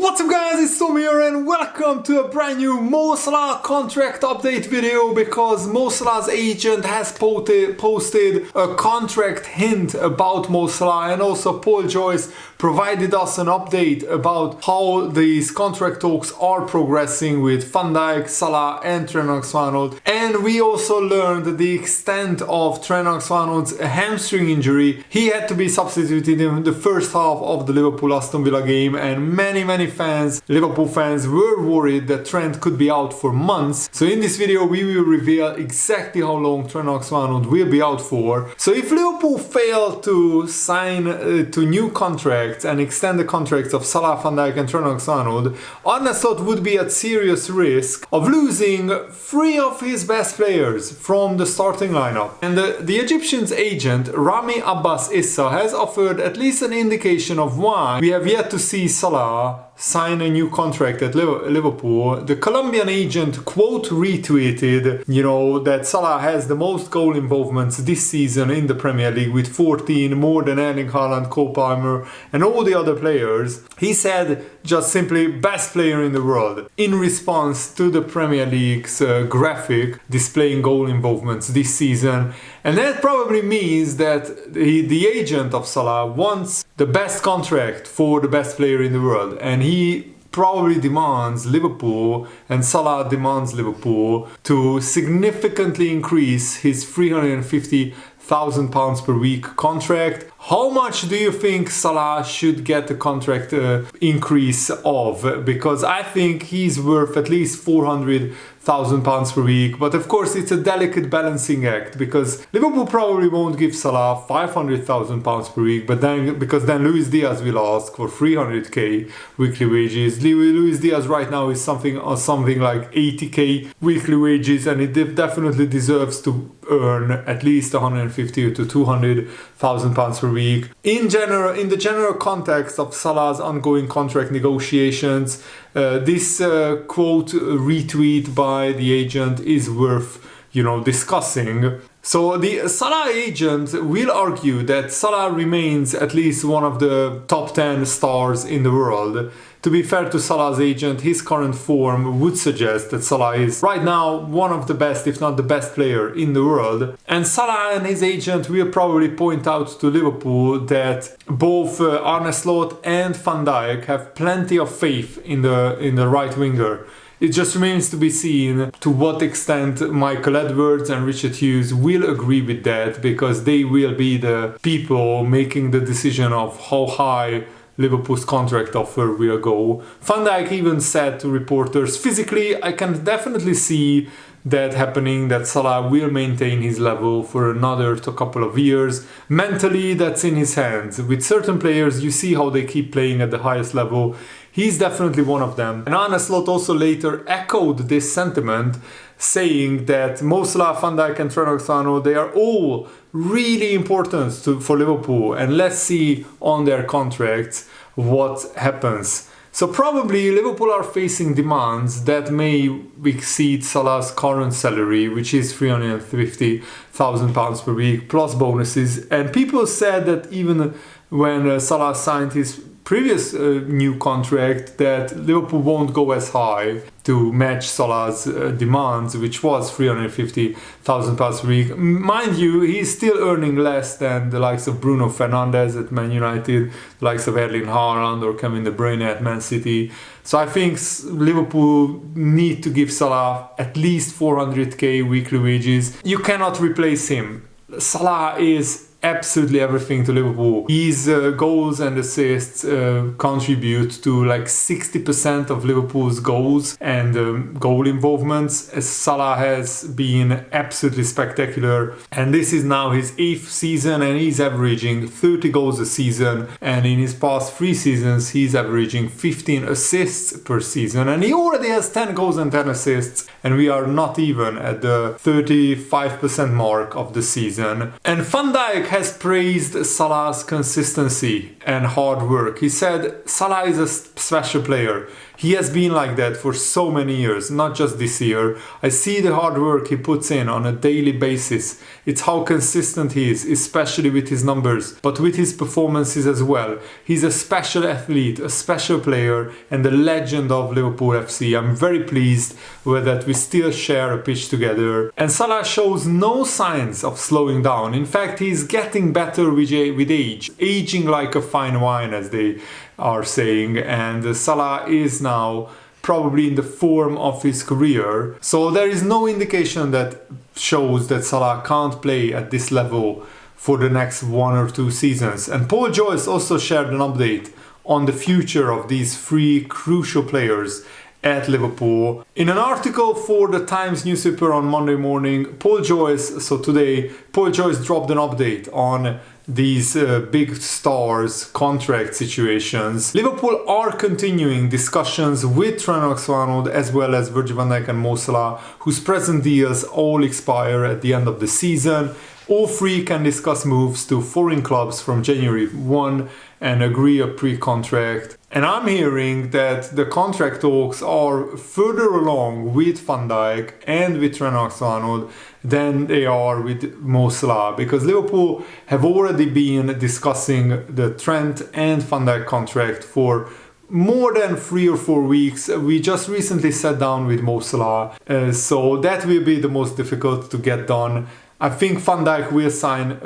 What's up guys, it's Tom here and welcome to a brand new Mo Salah contract update video, because Mo Salah's agent has posted a contract hint about Mo Salah, and also Paul Joyce provided us an update about how these contract talks are progressing with Van Dijk, Salah and Trent Alexander-Arnold. And we also learned the extent of Trent Alexander-Arnold's hamstring injury. He had to be substituted in the first half of the Liverpool-Aston Villa game, and many fans, Liverpool fans, were worried that Trent could be out for months. So in this video we will reveal exactly how long Trent Alexander-Arnold will be out for. So if Liverpool fail to sign to new contracts and extend the contracts of Salah, Van Dijk and Trent Alexander-Arnold, Arne would be at serious risk of losing 3 of his best players from the starting lineup. And the Egyptian's agent Rami Abbas Issa has offered at least an indication of why we have yet to see Salah sign a new contract at Liverpool. The Colombian agent quote retweeted, that Salah has the most goal involvements this season in the Premier League with 14, more than Erling Haaland, Cole Palmer and all the other players. He said just simply best player in the world in response to the Premier League's graphic displaying goal involvements this season. And that probably means that the agent of Salah wants the best contract for the best player in the world, and he probably demands Liverpool, and Salah demands Liverpool, to significantly increase his £350,000 per week contract. How much do you think Salah should get the contract increase of? Because I think he's worth at least £400,000 per week. But of course it's a delicate balancing act, because Liverpool probably won't give Salah £500,000 per week, but then Luis Diaz will ask for 300k weekly wages. Luis Diaz right now is something like 80k weekly wages, and it definitely deserves to earn at least 150 to 200,000 pounds per week. In the general context of Salah's ongoing contract negotiations, this quote retweet by the agent is worth discussing. So the Salah agent will argue that Salah remains at least one of the top 10 stars in the world. To be fair to Salah's agent, his current form would suggest that Salah is right now one of the best, if not the best player in the world. And Salah and his agent will probably point out to Liverpool that both Arne and Van Dijk have plenty of faith in the right winger. It just remains to be seen to what extent Michael Edwards and Richard Hughes will agree with that, because they will be the people making the decision of how high Liverpool's contract offer will go. Van Dijk even said to reporters, physically I can definitely see that happening, that Salah will maintain his level for another couple of years. Mentally, that's in his hands. With certain players, you see how they keep playing at the highest level. He's definitely one of them. And Arne also later echoed this sentiment, saying that Mo Salah, Van Dijk and Trent Alexander-Arnold, they are all really important for Liverpool, and let's see on their contracts what happens. So probably Liverpool are facing demands that may exceed Salah's current salary, which is £350,000 per week plus bonuses. And people said that even when Salah signed his previous new contract, that Liverpool won't go as high to match Salah's demands, which was £350,000 per week. Mind you, he's still earning less than the likes of Bruno Fernandes at Man United, the likes of Erling Haaland or Kevin De Bruyne at Man City. So I think Liverpool need to give Salah at least 400k weekly wages. You cannot replace him. Salah is absolutely everything to Liverpool. His goals and assists contribute to like 60% of Liverpool's goals and goal involvements. Salah has been absolutely spectacular, and this is now his 8th season, and he's averaging 30 goals a season, and in his past 3 seasons he's averaging 15 assists per season, and he already has 10 goals and 10 assists, and we are not even at the 35% mark of the season. And Van Dijk has praised Salah's consistency and hard work. He said Salah is a special player. He has been like that for so many years, not just this year. I see the hard work he puts in on a daily basis. It's how consistent he is, especially with his numbers, but with his performances as well. He's a special athlete, a special player, and a legend of Liverpool FC. I'm very pleased with that we still share a pitch together. And Salah shows no signs of slowing down. In fact, he's getting better with age, aging like a fine wine, as they are saying, and Salah is now probably in the form of his career. So there is no indication that shows that Salah can't play at this level for the next 1 or 2 seasons. And Paul Joyce also shared an update on the future of these 3 crucial players at Liverpool. In an article for the Times newspaper on Monday morning, Paul Joyce dropped an update on these big stars contract situations. Liverpool are continuing discussions with Trent Alexander-Arnold as well as Virgil van Dijk and Mo Salah, whose present deals all expire at the end of the season. All 3 can discuss moves to foreign clubs from January 1 and agree a pre-contract. And I'm hearing that the contract talks are further along with Van Dijk and with Trent Alexander-Arnold than they are with Mo Salah, because Liverpool have already been discussing the Trent and Van Dijk contract for more than 3 or 4 weeks. We just recently sat down with Mo Salah, so that will be the most difficult to get done. I think Van Dijk will sign.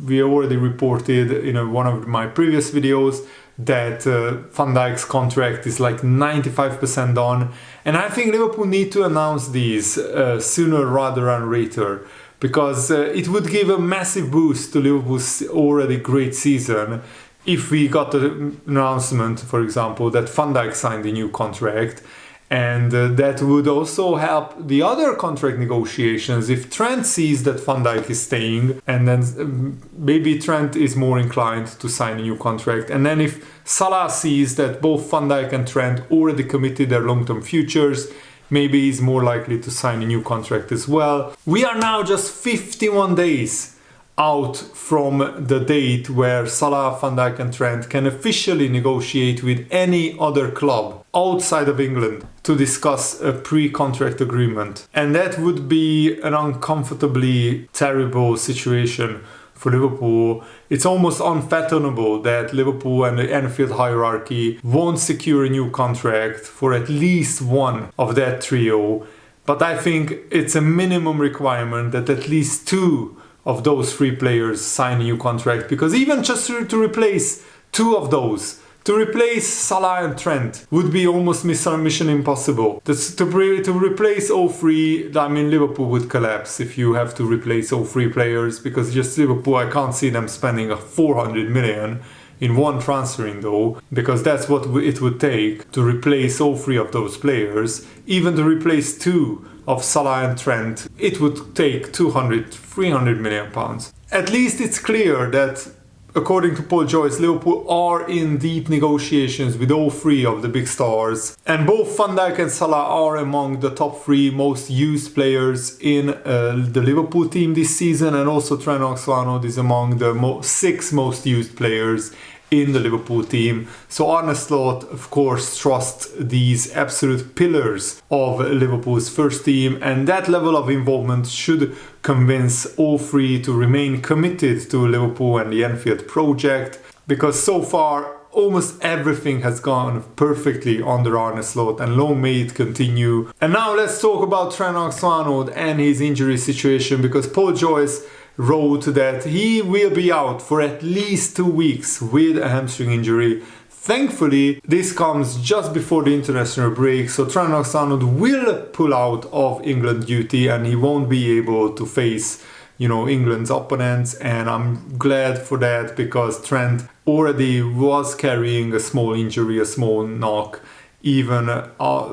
We already reported in one of my previous videos that Van Dijk's contract is like 95% done. And I think Liverpool need to announce these sooner rather than later, because it would give a massive boost to Liverpool's already great season if we got the announcement, for example, that Van Dijk signed a new contract. And that would also help the other contract negotiations if Trent sees that Van Dijk is staying, and then maybe Trent is more inclined to sign a new contract. And then if Salah sees that both Van Dijk and Trent already committed their long-term futures, maybe he's more likely to sign a new contract as well. We are now just 51 days out from the date where Salah, Van Dijk and Trent can officially negotiate with any other club outside of England to discuss a pre-contract agreement. And that would be an uncomfortably terrible situation for Liverpool. It's almost unfathomable that Liverpool and the Anfield hierarchy won't secure a new contract for at least one of that trio. But I think it's a minimum requirement that at least 2 of those 3 players sign a new contract, because even just to replace 2 of those, to replace Salah and Trent would be almost mission impossible. To replace all 3, I mean, Liverpool would collapse if you have to replace all 3 players, because just Liverpool, I can't see them spending 400 million in one transfer window, because that's what it would take to replace all 3 of those players. Even to replace 2 of Salah and Trent, it would take 200-300 million pounds. At least it's clear that, according to Paul Joyce, Liverpool are in deep negotiations with all 3 of the big stars, and both Van Dijk and Salah are among the top 3 most used players in the Liverpool team this season, and also Trent Alexander-Arnold is among the 6 most used players in the Liverpool team. So Arne Slot, of course, trusts these absolute pillars of Liverpool's first team, and that level of involvement should convince all 3 to remain committed to Liverpool and the Anfield project, because so far almost everything has gone perfectly under Arne Slot, and long may it continue. And now let's talk about Trent Alexander-Arnold and his injury situation, because Paul Joyce wrote that he will be out for at least 2 weeks with a hamstring injury. Thankfully, this comes just before the international break, so Trent Alexander-Arnold will pull out of England duty and he won't be able to face, England's opponents, and I'm glad for that, because Trent already was carrying a small injury, a small knock, even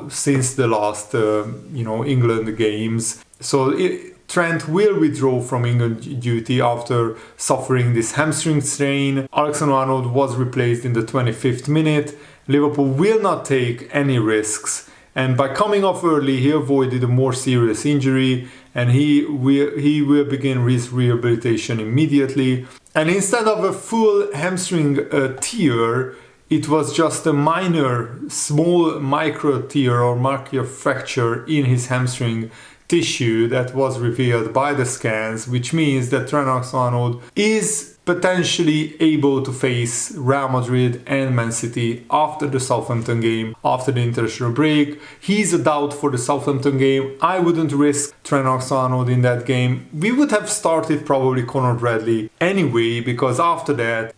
since the last, England games. So Trent will withdraw from England duty after suffering this hamstring strain. Alexander-Arnold was replaced in the 25th minute. Liverpool will not take any risks, and by coming off early he avoided a more serious injury, and he will begin his rehabilitation immediately. And instead of a full hamstring tear, it was just a minor, small micro tear or micro fracture in his hamstring tissue that was revealed by the scans, which means that Trent Alexander-Arnold is potentially able to face Real Madrid and Man City after the Southampton game, after the international break. He's a doubt for the Southampton game. I wouldn't risk Trent Alexander-Arnold in that game. We would have started probably Conor Bradley anyway, because after that,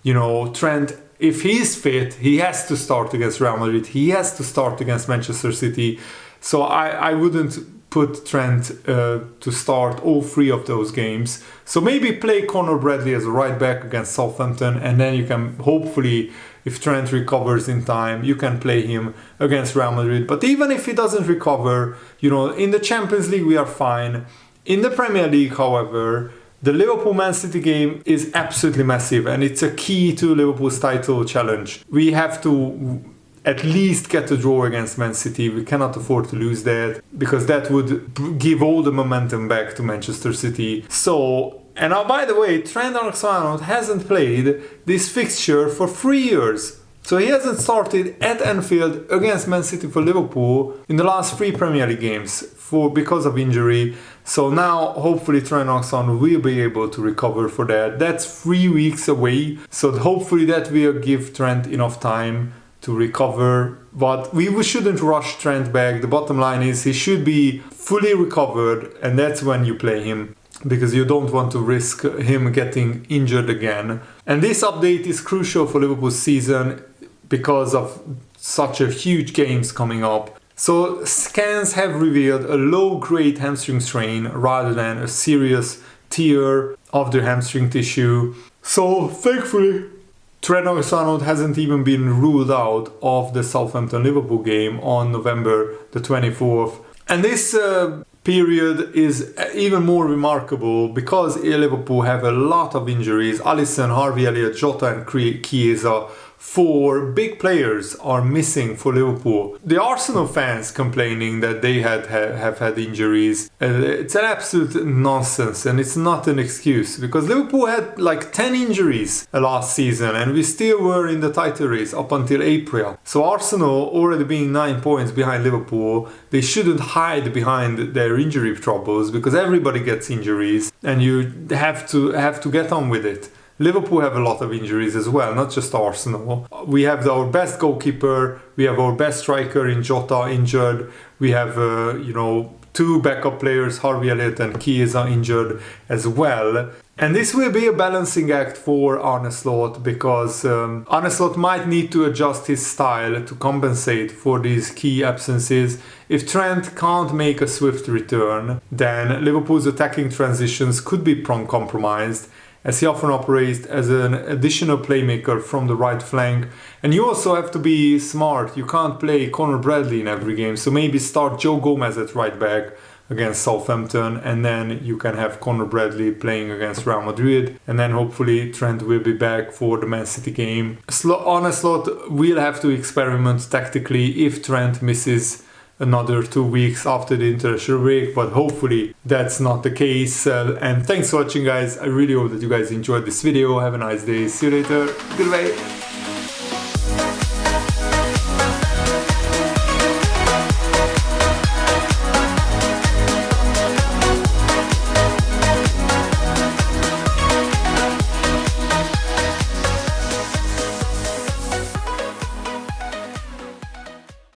Trent, if he's fit, he has to start against Real Madrid. He has to start against Manchester City. So I wouldn't put Trent to start all three of those games. So maybe play Conor Bradley as a right back against Southampton, and then you can hopefully, if Trent recovers in time, you can play him against Real Madrid. But even if he doesn't recover, in the Champions League we are fine. In the Premier League, however, the Liverpool-Man City game is absolutely massive, and it's a key to Liverpool's title challenge. We have to at least get a draw against Man City. We cannot afford to lose that, because that would give all the momentum back to Manchester City. So, and now by the way, Trent Alexander-Arnold hasn't played this fixture for 3 years. So he hasn't started at Anfield against Man City for Liverpool in the last 3 Premier League games because of injury. So now hopefully Trent Alexander-Arnold will be able to recover for that. That's 3 weeks away. So hopefully that will give Trent enough time to recover, but we shouldn't rush Trent back. The bottom line is he should be fully recovered, and that's when you play him, because you don't want to risk him getting injured again. And this update is crucial for Liverpool's season because of such a huge games coming up. So scans have revealed a low-grade hamstring strain rather than a serious tear of the hamstring tissue. So thankfully Trent Alexander-Arnold hasn't even been ruled out of the Southampton-Liverpool game on November the 24th. And this period is even more remarkable because Liverpool have a lot of injuries. Alisson, Harvey Elliott, Jota and Chiesa, 4 big players are missing for Liverpool. The Arsenal fans complaining that they have had injuries. It's an absolute nonsense, and it's not an excuse, because Liverpool had like 10 injuries last season and we still were in the title race up until April. So Arsenal, already being 9 points behind Liverpool, they shouldn't hide behind their injury troubles, because everybody gets injuries and you have to get on with it. Liverpool have a lot of injuries as well, not just Arsenal. We have our best goalkeeper, we have our best striker in Jota injured, we have 2 backup players, Harvey Elliott and Chiesa, injured as well. And this will be a balancing act for Arne Slot, because Arne Slot might need to adjust his style to compensate for these key absences. If Trent can't make a swift return, then Liverpool's attacking transitions could be compromised, as he often operates as an additional playmaker from the right flank. And you also have to be smart. You can't play Conor Bradley in every game, so maybe start Joe Gomez at right back against Southampton, and then you can have Conor Bradley playing against Real Madrid, and then hopefully Trent will be back for the Man City game. Arne Slot will have to experiment tactically if Trent misses another 2 weeks after the international break, but hopefully that's not the case. And thanks for watching, guys. I really hope that you guys enjoyed this video. Have a nice day. See you later. Goodbye.